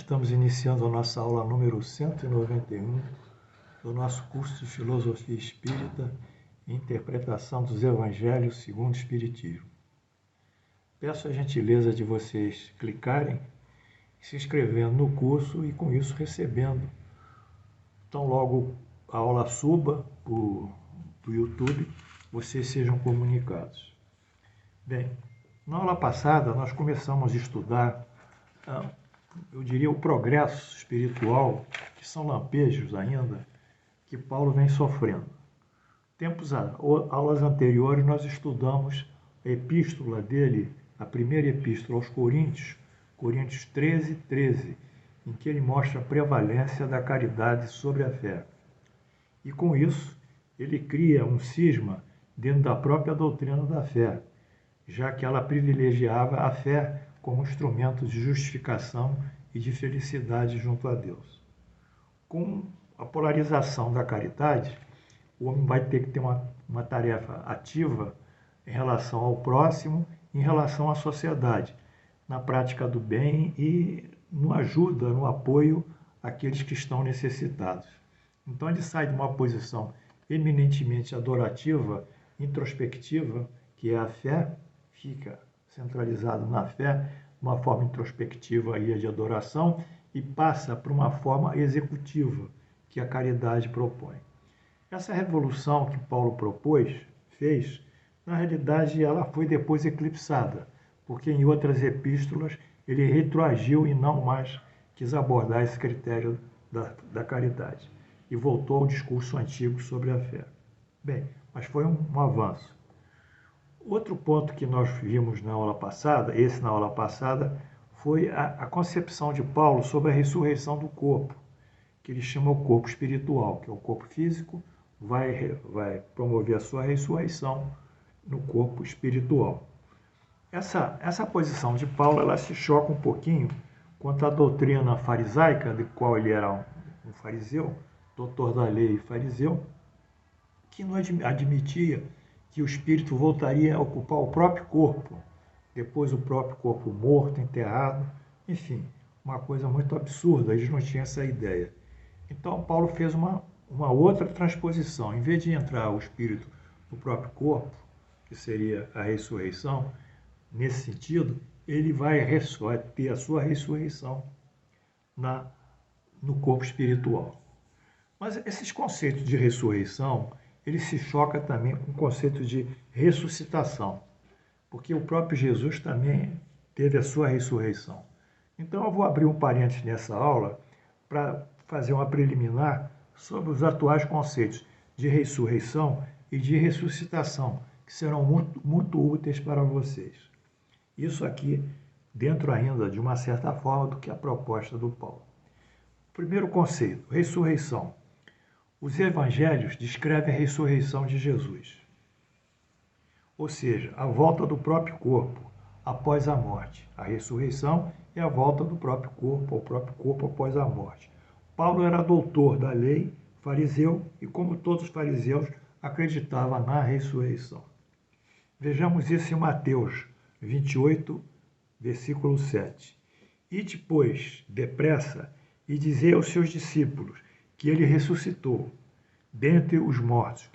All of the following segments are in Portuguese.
estamos iniciando a nossa aula número 191 do nosso curso de Filosofia Espírita e Interpretação dos Evangelhos segundo o Espiritismo. Peço a gentileza de vocês clicarem e se inscrevendo no curso e com isso recebendo. Então logo a aula suba do YouTube, vocês sejam comunicados. Bem, na aula passada nós começamos a estudar eu diria, o progresso espiritual, que são lampejos ainda, que Paulo vem sofrendo. Aulas anteriores, nós estudamos a epístola dele, a primeira epístola aos Coríntios, Coríntios 13, 13, em que ele mostra a prevalência da caridade sobre a fé. E com isso, ele cria um cisma dentro da própria doutrina da fé, já que ela privilegiava a fé como instrumento de justificação e de felicidade junto a Deus. Com a polarização da caridade, o homem vai ter que ter uma tarefa ativa em relação ao próximo, em relação à sociedade, na prática do bem e no ajuda, no apoio àqueles que estão necessitados. Então ele sai de uma posição eminentemente adorativa, introspectiva, que é a fé, fica centralizado na fé, uma forma introspectiva e de adoração, e passa para uma forma executiva, que a caridade propõe. Essa revolução que Paulo fez, na realidade ela foi depois eclipsada, porque em outras epístolas ele retroagiu e não mais quis abordar esse critério da caridade, e voltou ao discurso antigo sobre a fé. Bem, mas foi um avanço. Outro ponto que nós vimos na aula passada, foi a concepção de Paulo sobre a ressurreição do corpo, que ele chama o corpo espiritual, que é o corpo físico, vai promover a sua ressurreição no corpo espiritual. Essa posição de Paulo, ela se choca um pouquinho contra a doutrina farisaica, de qual ele era um fariseu, doutor da lei e fariseu, que não admitia que o espírito voltaria a ocupar o próprio corpo, depois o próprio corpo morto, enterrado, enfim, uma coisa muito absurda, eles não tinham essa ideia. Então Paulo fez uma outra transposição, em vez de entrar o espírito no próprio corpo, que seria a ressurreição, nesse sentido, ele vai ter a sua ressurreição no corpo espiritual. Mas esses conceitos de ressurreição, ele se choca também com o conceito de ressuscitação, porque o próprio Jesus também teve a sua ressurreição. Então eu vou abrir um parênteses nessa aula para fazer uma preliminar sobre os atuais conceitos de ressurreição e de ressuscitação, que serão muito, muito úteis para vocês. Isso aqui dentro ainda, de uma certa forma, do que a proposta do Paulo. Primeiro conceito, ressurreição. Os evangelhos descrevem a ressurreição de Jesus, ou seja, a volta do próprio corpo após a morte. A ressurreição é a volta do próprio corpo ao próprio corpo após a morte. Paulo era doutor da lei, fariseu, e como todos os fariseus, acreditava na ressurreição. Vejamos isso em Mateus 28, versículo 7. Ide, pois, depressa, e dizei aos seus discípulos que ele ressuscitou dentre os mortos,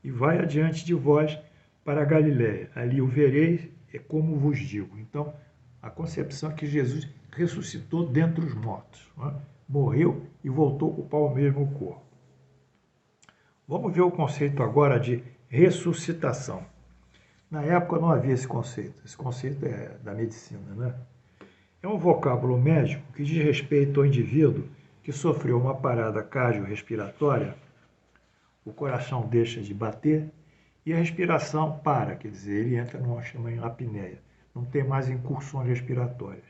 e vai adiante de vós para a Galiléia, ali o vereis, é como vos digo. Então, a concepção é que Jesus ressuscitou dentre os mortos, morreu e voltou a ocupar o mesmo corpo. Vamos ver o conceito agora de ressuscitação. Na época não havia esse conceito é da medicina, né? É um vocábulo médico que diz respeito ao indivíduo que sofreu uma parada cardiorrespiratória, o coração deixa de bater e a respiração para, quer dizer, ele entra numa chamada apneia, não tem mais incursões respiratórias.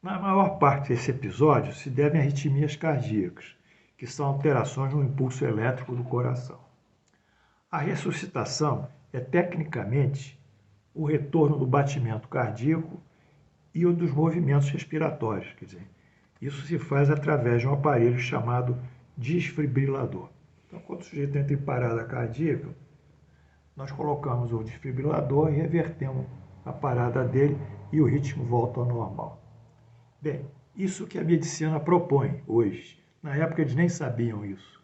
Na maior parte desse episódio se devem a arritmias cardíacas, que são alterações no impulso elétrico do coração. A ressuscitação é tecnicamente o retorno do batimento cardíaco e o dos movimentos respiratórios, quer dizer, isso se faz através de um aparelho chamado desfibrilador. Então, quando o sujeito entra em parada cardíaca, nós colocamos o desfibrilador e revertemos a parada dele e o ritmo volta ao normal. Bem, isso que a medicina propõe hoje. Na época eles nem sabiam isso.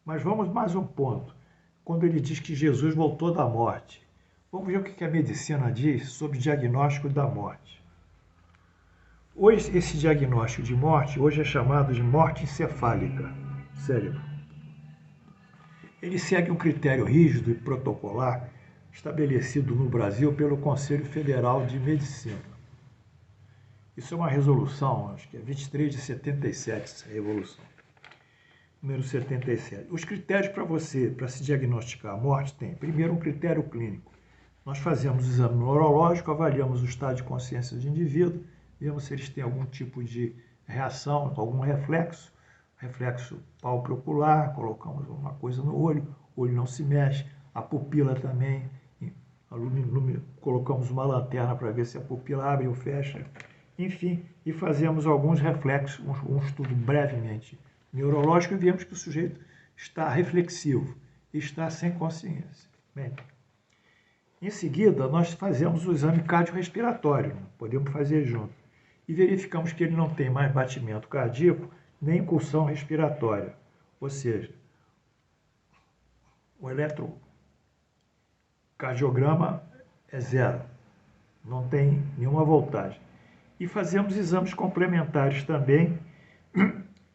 Mas vamos mais um ponto. Quando ele diz que Jesus voltou da morte. Vamos ver o que a medicina diz sobre o diagnóstico da morte. Hoje, esse diagnóstico de morte hoje é chamado de morte encefálica, cérebro. Ele segue um critério rígido e protocolar estabelecido no Brasil pelo Conselho Federal de Medicina. Isso é uma resolução, acho que é 23 de 77, essa resolução. Número 77. Os critérios para se diagnosticar a morte tem, primeiro, um critério clínico. Nós fazemos o exame neurológico, avaliamos o estado de consciência do indivíduo, vemos se eles têm algum tipo de reação, algum reflexo pálpebro-ocular, colocamos uma coisa no olho, o olho não se mexe, a pupila também, colocamos uma lanterna para ver se a pupila abre ou fecha, enfim, e fazemos alguns reflexos, um estudo brevemente neurológico e vemos que o sujeito está reflexivo, está sem consciência. Bem, em seguida, nós fazemos o exame cardiorrespiratório, podemos fazer junto, e verificamos que ele não tem mais batimento cardíaco nem incursão respiratória, ou seja, o eletrocardiograma é zero, não tem nenhuma voltagem. E fazemos exames complementares também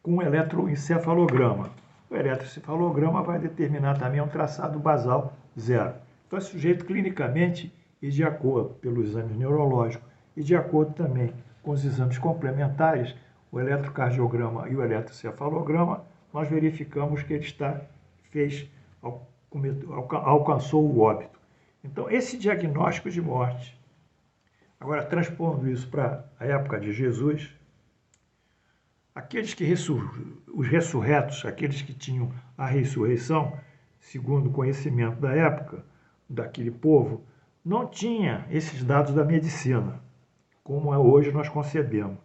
com o eletroencefalograma. O eletroencefalograma vai determinar também um traçado basal zero. Então, é sujeito clinicamente e de acordo pelo exame neurológico e de acordo também com os exames complementares, o eletrocardiograma e o eletroencefalograma, nós verificamos que ele alcançou o óbito. Então, esse diagnóstico de morte. Agora, transpondo isso para a época de Jesus, os ressurretos, aqueles que tinham a ressurreição, segundo o conhecimento da época, daquele povo, não tinha esses dados da medicina, como hoje nós concebemos.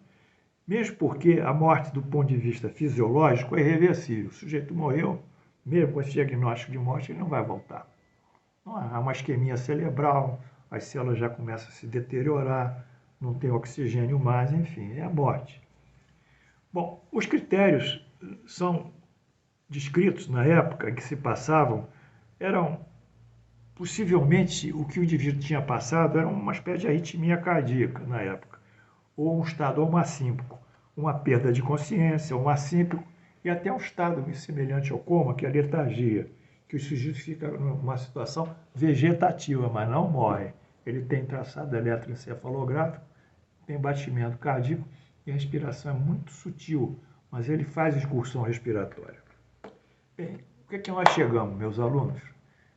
Mesmo porque a morte, do ponto de vista fisiológico, é irreversível. O sujeito morreu, mesmo com esse diagnóstico de morte, ele não vai voltar. Há uma isquemia cerebral, as células já começam a se deteriorar, não tem oxigênio mais, enfim, é a morte. Bom, os critérios são descritos na época em que se passavam, eram possivelmente o que o indivíduo tinha passado era uma espécie de arritmia cardíaca na época, ou um estado homossímpico, uma perda de consciência, um assímpico, e até um estado semelhante ao coma, que é a letargia, que o sujeito fica numa situação vegetativa, mas não morre. Ele tem traçado eletroencefalográfico, tem batimento cardíaco e a respiração é muito sutil, mas ele faz excursão respiratória. Bem, o que é que nós chegamos, meus alunos?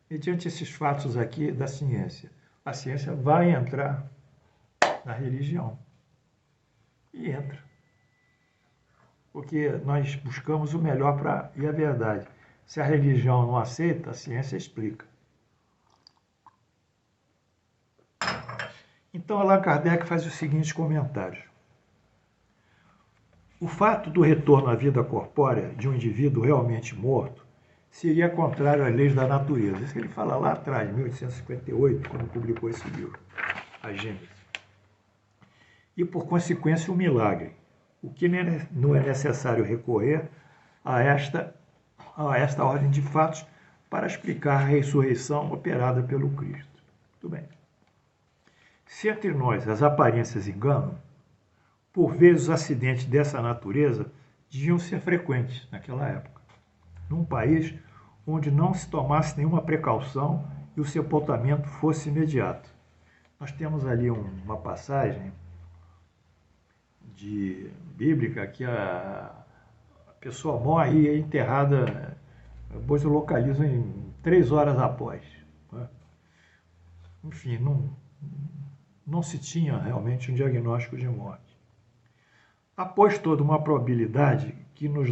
Mediante esses fatos aqui da ciência, a ciência vai entrar na religião. E entra. Porque nós buscamos o melhor e a verdade. Se a religião não aceita, a ciência explica. Então, Allan Kardec faz os seguintes comentários. O fato do retorno à vida corpórea de um indivíduo realmente morto seria contrário às leis da natureza. Isso que ele fala lá atrás, em 1858, quando publicou esse livro, A Gênese. E, por consequência, um milagre. O que não é necessário recorrer a esta ordem de fatos para explicar a ressurreição operada pelo Cristo. Muito bem. Se entre nós as aparências enganam, por vezes os acidentes dessa natureza deviam ser frequentes naquela época, num país onde não se tomasse nenhuma precaução e o sepultamento fosse imediato. Nós temos ali uma passagem bíblica que a pessoa morre e é enterrada, depois localizam em 3 horas após. Né? Enfim, não se tinha realmente um diagnóstico de morte. Após toda uma probabilidade que nos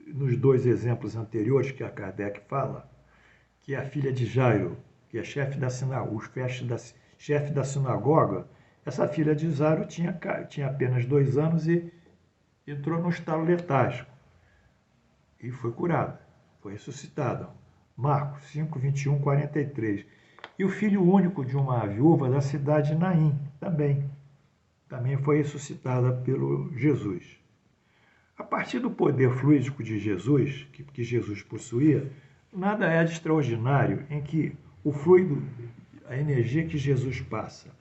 nos 2 exemplos anteriores que a Kardec fala, que é a filha de Jairo, que é chefe da sinagoga, essa filha de Jairo tinha apenas 2 anos e entrou no estado letárgico e foi curada, foi ressuscitada. Marcos 5, 21, 43. E o filho único de uma viúva da cidade de Naim, também. também foi ressuscitada pelo Jesus. A partir do poder fluídico de Jesus, que Jesus possuía, nada é de extraordinário em que o fluido, a energia que Jesus passa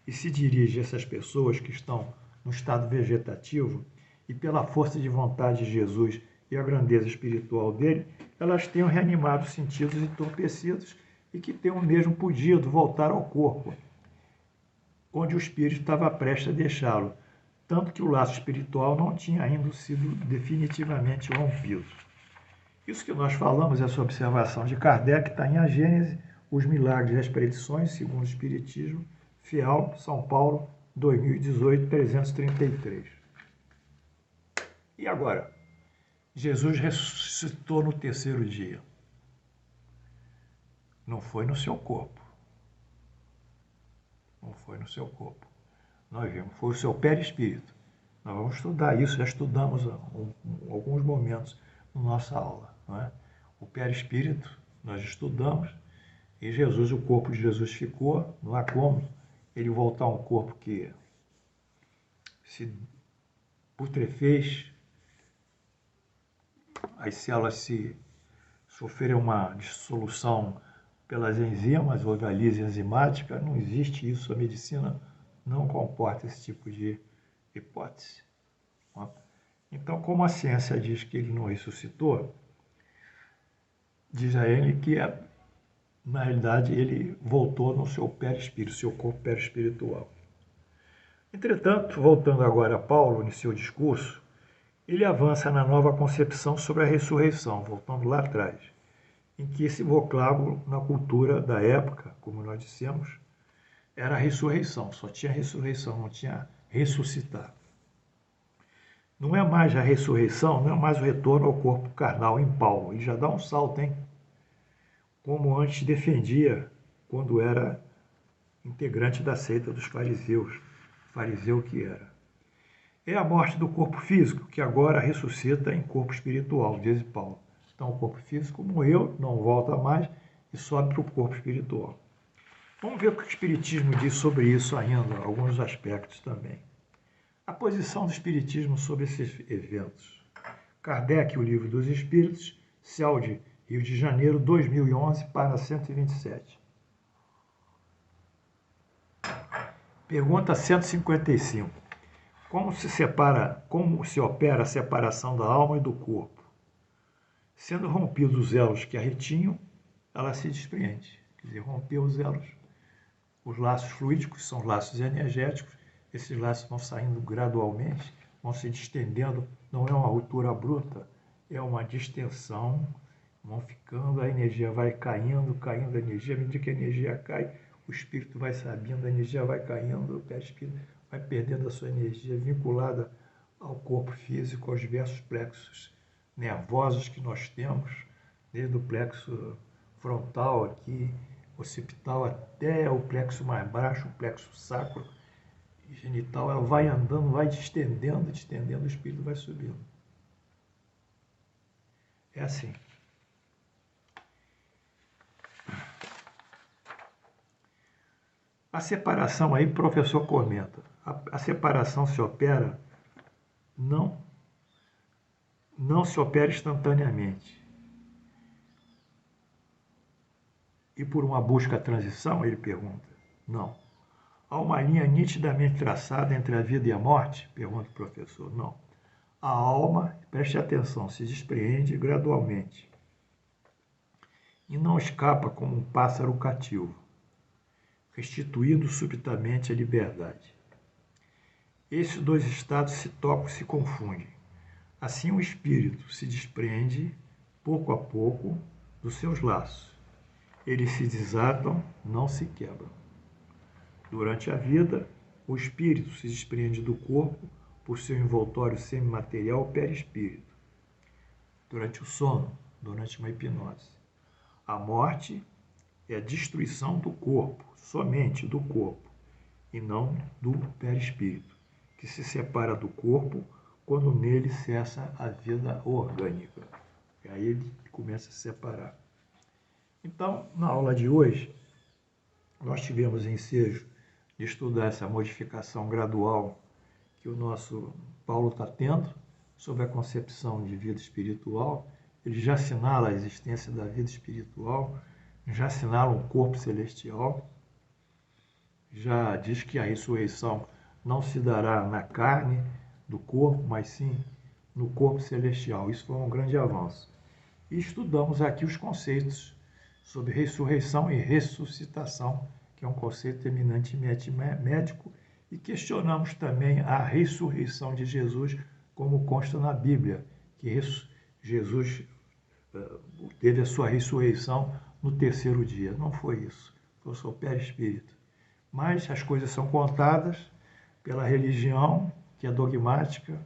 e se dirige a essas pessoas que estão no estado vegetativo e pela força de vontade de Jesus e a grandeza espiritual dele, elas tenham reanimado os sentidos entorpecidos e que tenham mesmo podido voltar ao corpo, onde o espírito estava prestes a deixá-lo, tanto que o laço espiritual não tinha ainda sido definitivamente rompido. Isso que nós falamos, essa observação de Kardec, está em A Gênese, Os Milagres e as Predições, segundo o Espiritismo, Fial, São Paulo, 2018, 333. E agora? Jesus ressuscitou no terceiro dia. Não foi no seu corpo. Não foi no seu corpo. Nós vimos, foi o seu perispírito. Nós vamos estudar isso, já estudamos alguns momentos na nossa aula. Não é? O perispírito, nós estudamos, e Jesus, o corpo de Jesus ficou, não há como ele voltar a um corpo que se putrefez, as células se sofreram uma dissolução pelas enzimas, orgalise enzimática, não existe isso, a medicina não comporta esse tipo de hipótese. Então, como a ciência diz que ele não ressuscitou, diz a ele que, na realidade, ele voltou no seu perispírito, seu corpo perispiritual. Entretanto, voltando agora a Paulo, em seu discurso, ele avança na nova concepção sobre a ressurreição, voltando lá atrás, em que esse vocábulo na cultura da época, como nós dissemos, era a ressurreição, só tinha ressurreição, não tinha ressuscitar. Não é mais a ressurreição, não é mais o retorno ao corpo carnal em Paulo, ele já dá um salto, hein? Como antes defendia quando era integrante da seita dos fariseus, fariseu que era. É a morte do corpo físico, que agora ressuscita em corpo espiritual, diz Paulo. Então o corpo físico morreu, não volta mais e sobe para o corpo espiritual. Vamos ver o que o Espiritismo diz sobre isso ainda, alguns aspectos também. A posição do Espiritismo sobre esses eventos. Kardec, o Livro dos Espíritos, CELD, Rio de Janeiro, 2011, página 127. Pergunta 155. Como se opera a separação da alma e do corpo? Sendo rompidos os elos que a retinham, ela se despreende. Quer dizer, romper os elos. Os laços fluídicos são laços energéticos, esses laços vão saindo gradualmente, vão se distendendo, não é uma ruptura bruta, é uma distensão, vão ficando, a energia vai caindo a energia, à medida que a energia cai, o espírito vai sabendo, a energia vai caindo, o perispírito vai perdendo a sua energia vinculada ao corpo físico, aos diversos plexos nervosos que nós temos, desde o plexo frontal aqui, occipital, até o plexo mais baixo, o plexo sacro e genital, ela vai andando, vai distendendo, o espírito vai subindo. É assim. A separação aí, o professor comenta, a separação se opera, não se opera instantaneamente. E por uma busca à transição, ele pergunta, não. Há uma linha nitidamente traçada entre a vida e a morte? Pergunta o professor, não. A alma, preste atenção, se despreende gradualmente e não escapa como um pássaro cativo, restituindo subitamente a liberdade. Esses dois estados se tocam e se confundem. Assim o espírito se despreende, pouco a pouco, dos seus laços. Eles se desatam, não se quebram. Durante a vida, o espírito se despreende do corpo por seu envoltório semimaterial perispírito. Durante o sono, durante uma hipnose. A morte é a destruição do corpo, somente do corpo, e não do perispírito, que se separa do corpo quando nele cessa a vida orgânica. E aí ele começa a se separar. Então, na aula de hoje, nós tivemos ensejo de estudar essa modificação gradual que o nosso Paulo está tendo sobre a concepção de vida espiritual. Ele já assinala a existência da vida espiritual, já assinala um corpo celestial, já diz que a ressurreição não se dará na carne do corpo, mas sim no corpo celestial. Isso foi um grande avanço. E estudamos aqui os conceitos sobre ressurreição e ressuscitação, que é um conceito eminentemente médico, e questionamos também a ressurreição de Jesus, como consta na Bíblia, que Jesus teve a sua ressurreição no terceiro dia. Não foi isso, foi o seu perispírito. Mas as coisas são contadas pela religião, que é dogmática,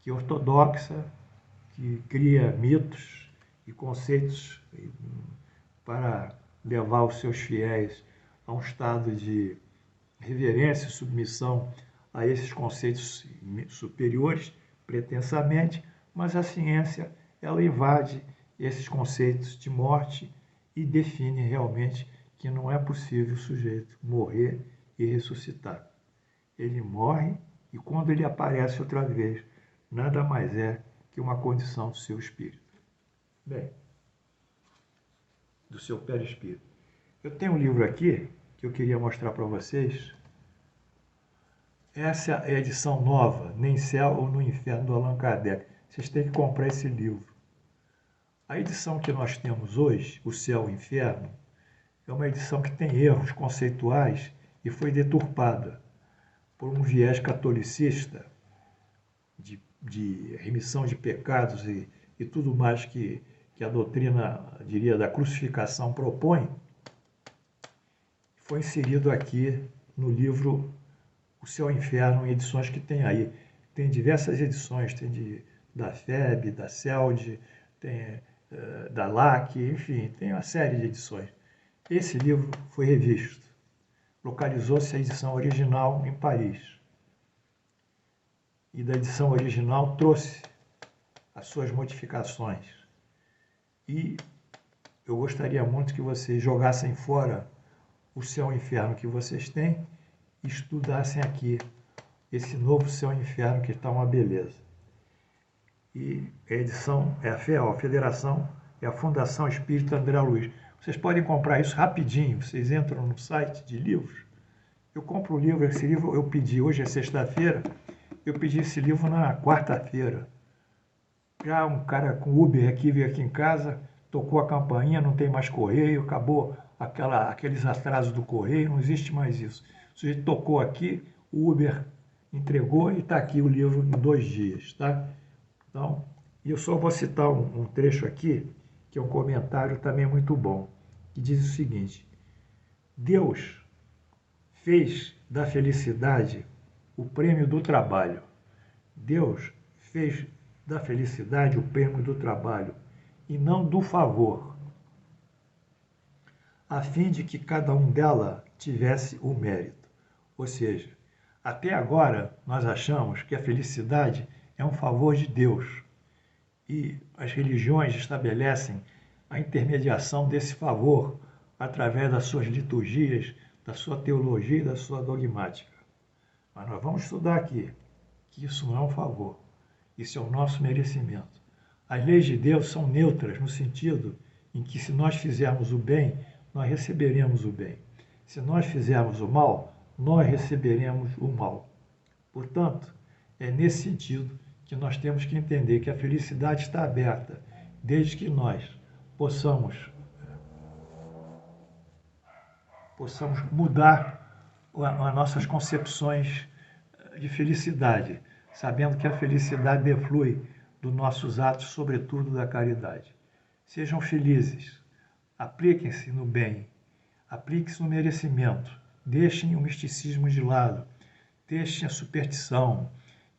que é ortodoxa, que cria mitos e conceitos para levar os seus fiéis a um estado de reverência e submissão a esses conceitos superiores, pretensamente, mas a ciência, ela invade esses conceitos de morte e define realmente que não é possível o sujeito morrer e ressuscitar. Ele morre e quando ele aparece outra vez, nada mais é que uma condição do seu espírito. Bem, do seu perispírito. Eu tenho um livro aqui que eu queria mostrar para vocês. Essa é a edição nova, Nem Céu ou no Inferno, do Allan Kardec. Vocês têm que comprar esse livro. A edição que nós temos hoje, O Céu e o Inferno, é uma edição que tem erros conceituais e foi deturpada por um viés catolicista de remissão de pecados e tudo mais que a doutrina, diria, da crucificação propõe. Foi inserido aqui no livro O Céu e o Inferno, em edições que tem aí. Tem diversas edições, tem da FEB, da CELD, tem da LAC, enfim, tem uma série de edições. Esse livro foi revisto. Localizou-se a edição original em Paris. E da edição original trouxe as suas modificações. E eu gostaria muito que vocês jogassem fora o Céu e o Inferno que vocês têm e estudassem aqui esse novo Céu e Inferno, que está uma beleza. E a edição é a FEAL, a Federação, é a Fundação Espírita André Luiz. Vocês podem comprar isso rapidinho, vocês entram no site de livros. Eu compro o livro, esse livro eu pedi, hoje é sexta-feira, eu pedi esse livro na quarta-feira. Já um cara com Uber aqui veio aqui em casa, tocou a campainha, não tem mais correio, acabou aqueles atrasos do correio, não existe mais isso. O sujeito tocou aqui, o Uber entregou e está aqui o livro em 2 dias, tá? Então, eu só vou citar um trecho aqui, que é um comentário também muito bom, que diz o seguinte: Deus fez da felicidade o prêmio do trabalho. Deus fez da felicidade o prêmio do trabalho e não do favor, a fim de que cada um dela tivesse o mérito. Ou seja, até agora nós achamos que a felicidade é um favor de Deus e as religiões estabelecem a intermediação desse favor através das suas liturgias, da sua teologia e da sua dogmática. Mas nós vamos estudar aqui que isso não é um favor, isso é o nosso merecimento. As leis de Deus são neutras no sentido em que se nós fizermos o bem, nós receberemos o bem. Se nós fizermos o mal, nós receberemos o mal. Portanto, é nesse sentido que nós temos que entender que a felicidade está aberta, desde que nós possamos mudar as nossas concepções de felicidade, sabendo que a felicidade deflui dos nossos atos, sobretudo da caridade. Sejam felizes, apliquem-se no bem, apliquem-se no merecimento, deixem o misticismo de lado, deixem a superstição,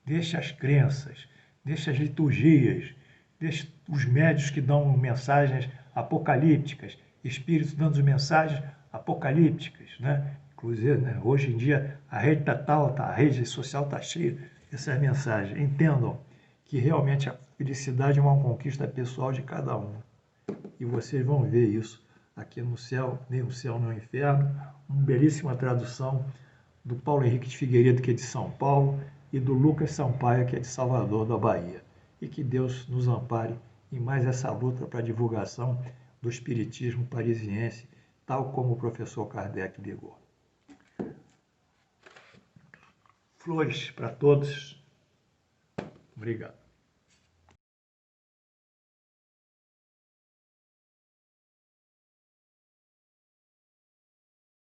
deixem as crenças, deixem as liturgias, deixem os médios que dão mensagens apocalípticas, espíritos dando mensagens apocalípticas, né? Inclusive, né, hoje em dia a rede social está cheia dessas mensagens. Entendam que realmente a felicidade é uma conquista pessoal de cada um. E vocês vão ver isso aqui no Céu, nem o Céu nem o Inferno, uma belíssima tradução do Paulo Henrique de Figueiredo, que é de São Paulo, e do Lucas Sampaio, que é de Salvador, da Bahia. E que Deus nos ampare em mais essa luta para a divulgação do espiritismo parisiense, tal como o professor Kardec ligou. Flores para todos. Obrigado.